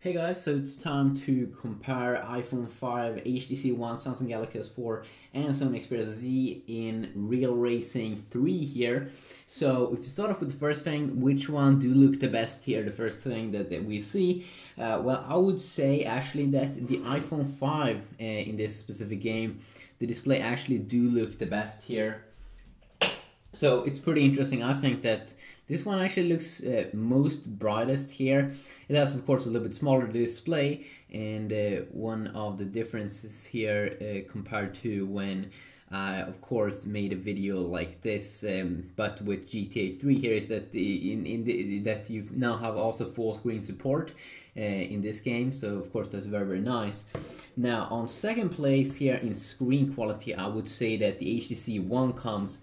Hey guys, so it's time to compare iPhone 5, HTC One, Samsung Galaxy S4 and Sony Xperia Z in Real Racing 3 here. So if you start off with the first thing, which one do look the best here, the first thing that we see? Well, I would say actually that the iPhone 5 in this specific game, the display actually do look the best here. So it's pretty interesting. I think that this one actually looks most brightest here. It has, of course, a little bit smaller display, and one of the differences here compared to when I, of course, made a video like this, but with GTA 3 here, is that that you now have also full screen support in this game. So, of course, that's very, very nice. Now, on second place here in screen quality, I would say that the HTC One comes.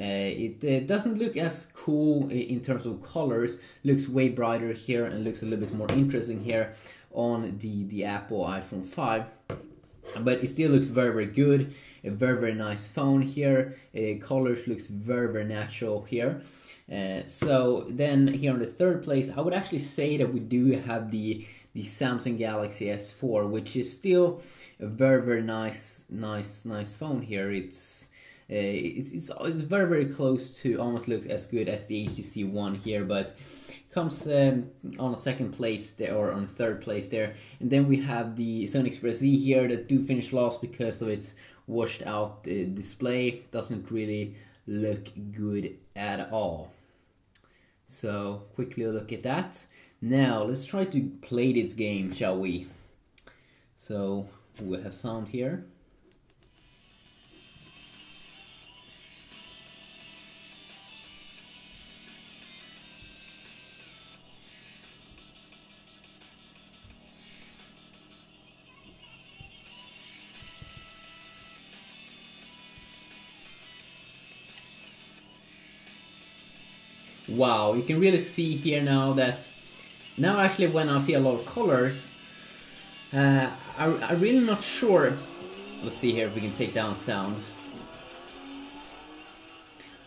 It doesn't look as cool in terms of colors, looks way brighter here and looks a little bit more interesting here on the Apple iPhone 5. But it still looks very, very good, a very, very nice phone here, colors looks very, very natural here. So then here on the third place, I would actually say that we do have the Samsung Galaxy S4, which is still a very, very nice phone here. It's very, very close to, almost looks as good as the HTC One here, but comes on a second place there, or on third place there. And then we have the Sony Xperia Z here that do finish last because of its washed out display. Doesn't really look good at all. So quickly look at that. Now let's try to play this game, shall we? So we have sound here. Wow, you can really see here now that now actually when I see a lot of colors, I'm really not sure. Let's see here if we can take down sound.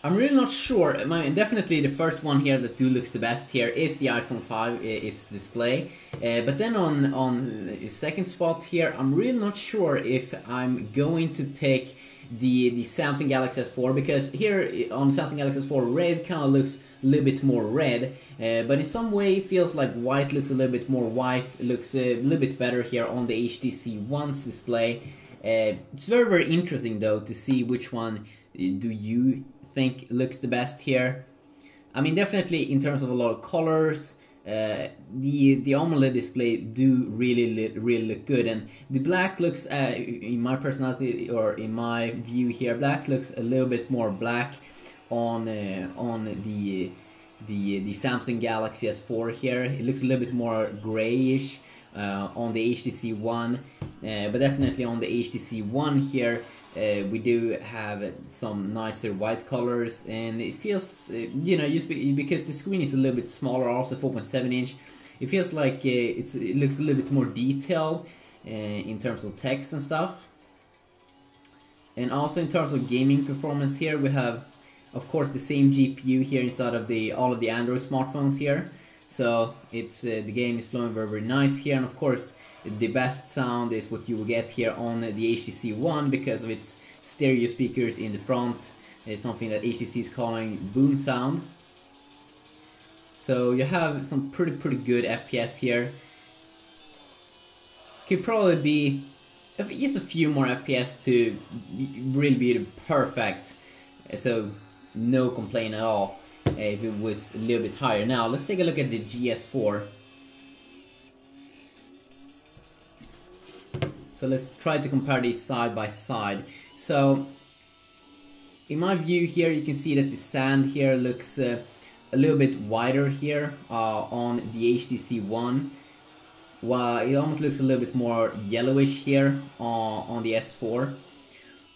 I'm really not sure. Definitely the first one here that looks the best here is the iPhone 5, its display. But then on the second spot here, I'm really not sure if I'm going to pick the Samsung Galaxy S4, because here on Samsung Galaxy S4 red kind of looks a little bit more red, but in some way it feels like white looks a little bit more white, looks a little bit better here on the HTC One's display. It's very, very interesting though to see which one do you think looks the best here. I mean, definitely in terms of a lot of colors, the AMOLED display do really look good, and the black looks, in my personality or in my view here, black looks a little bit more black on the Samsung Galaxy S4 here. It looks a little bit more grayish on the HTC One, but definitely on the HTC One here we do have some nicer white colors, and it feels, you know, because the screen is a little bit smaller, also 4.7 inch, it feels like it looks a little bit more detailed in terms of text and stuff. And also in terms of gaming performance here, we have, of course, the same GPU here inside of all of the Android smartphones here. So it's the game is flowing very, very nice here, and of course the best sound is what you will get here on the HTC One because of its stereo speakers in the front. It's something that HTC is calling boom sound. So you have some pretty good FPS here. Could probably be just a few more FPS to really be perfect. So no complaint at all if it was a little bit higher. Now let's take a look at the GS4. So let's try to compare these side by side. So in my view here, you can see that the sand here looks a little bit wider here on the HTC One, while it almost looks a little bit more yellowish here on the S4.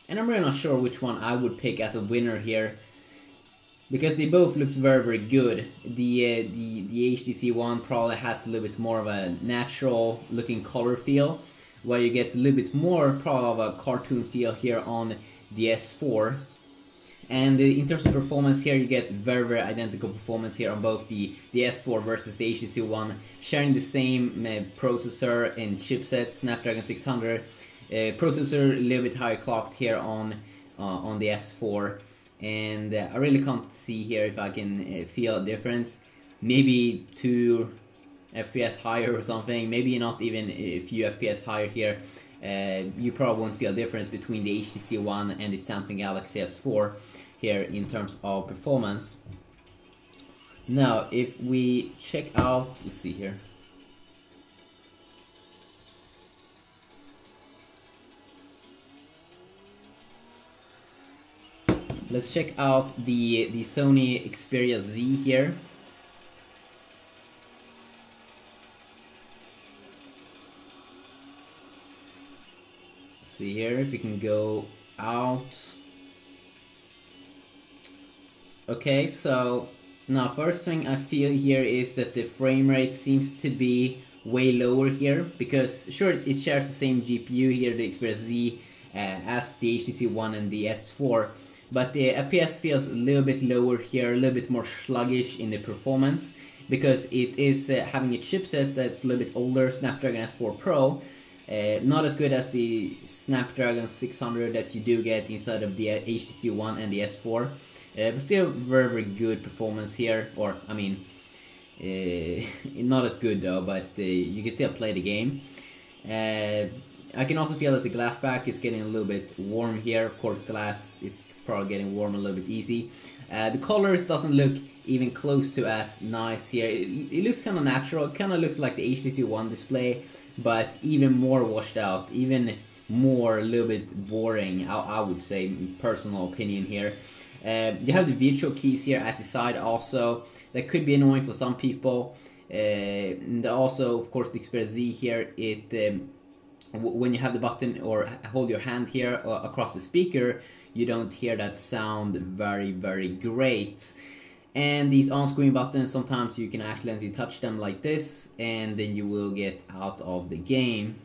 And I'm really not sure which one I would pick as a winner here, because they both look very, very good. The HTC One probably has a little bit more of a natural looking color feel, while you get a little bit more probably of a cartoon feel here on the S4. And in terms of performance here, you get very identical performance here on both the S4 versus the HTC One, sharing the same processor and chipset, Snapdragon 600. Processor a little bit higher clocked here on the S4, and I really can't see here if I can feel a difference. Maybe 2 FPS higher or something, maybe not even a few FPS higher here. You probably won't feel a difference between the HTC One and the Samsung Galaxy S4 here in terms of performance. Now, if we check out, let's see here. Let's check out the Sony Xperia Z here. See here if we can go out. Okay, so now first thing I feel here is that the frame rate seems to be way lower here, because sure, it shares the same GPU here, the Xperia Z, as the HTC One and the S4, but the FPS feels a little bit lower here, a little bit more sluggish in the performance, because it is having a chipset that's a little bit older, Snapdragon S4 Pro. Not as good as the Snapdragon 600 that you do get inside of the HTC One and the S4, but still very good performance here, or I mean, not as good though, but you can still play the game. I can also feel that the glass back is getting a little bit warm here. Of course, glass is probably getting warm a little bit easy. The colors doesn't look even close to as nice here. It looks kind of natural. It kind of looks like the HTC One display, but even more washed out, even more a little bit boring, I would say, personal opinion here. You have the virtual keys here at the side also. That could be annoying for some people. And also, of course, the Xperia Z here, when you have the button or hold your hand here across the speaker, you don't hear that sound very great. And these on-screen buttons, sometimes you can accidentally touch them like this, and then you will get out of the game.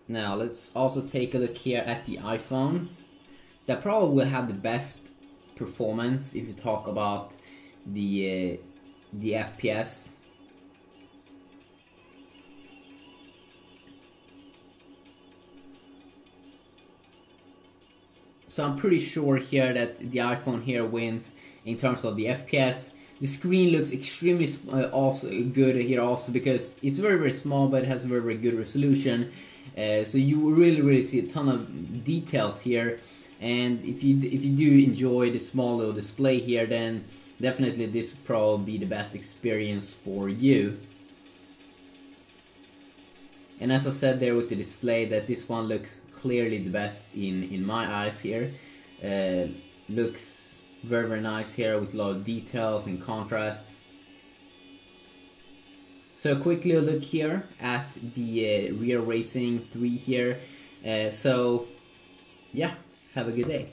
Now let's also take a look here at the iPhone. That probably will have the best performance if you talk about the FPS. So I'm pretty sure here that the iPhone here wins in terms of the FPS. The screen looks extremely also good here also, because it's very small, but it has very good resolution. So you will really see a ton of details here. And if you do enjoy the small little display here, then definitely this will probably be the best experience for you. And as I said there with the display, that this one looks clearly the best in my eyes here. Looks very nice here with a lot of details and contrast. So quickly look here at the Real Racing 3 here. So yeah, have a good day.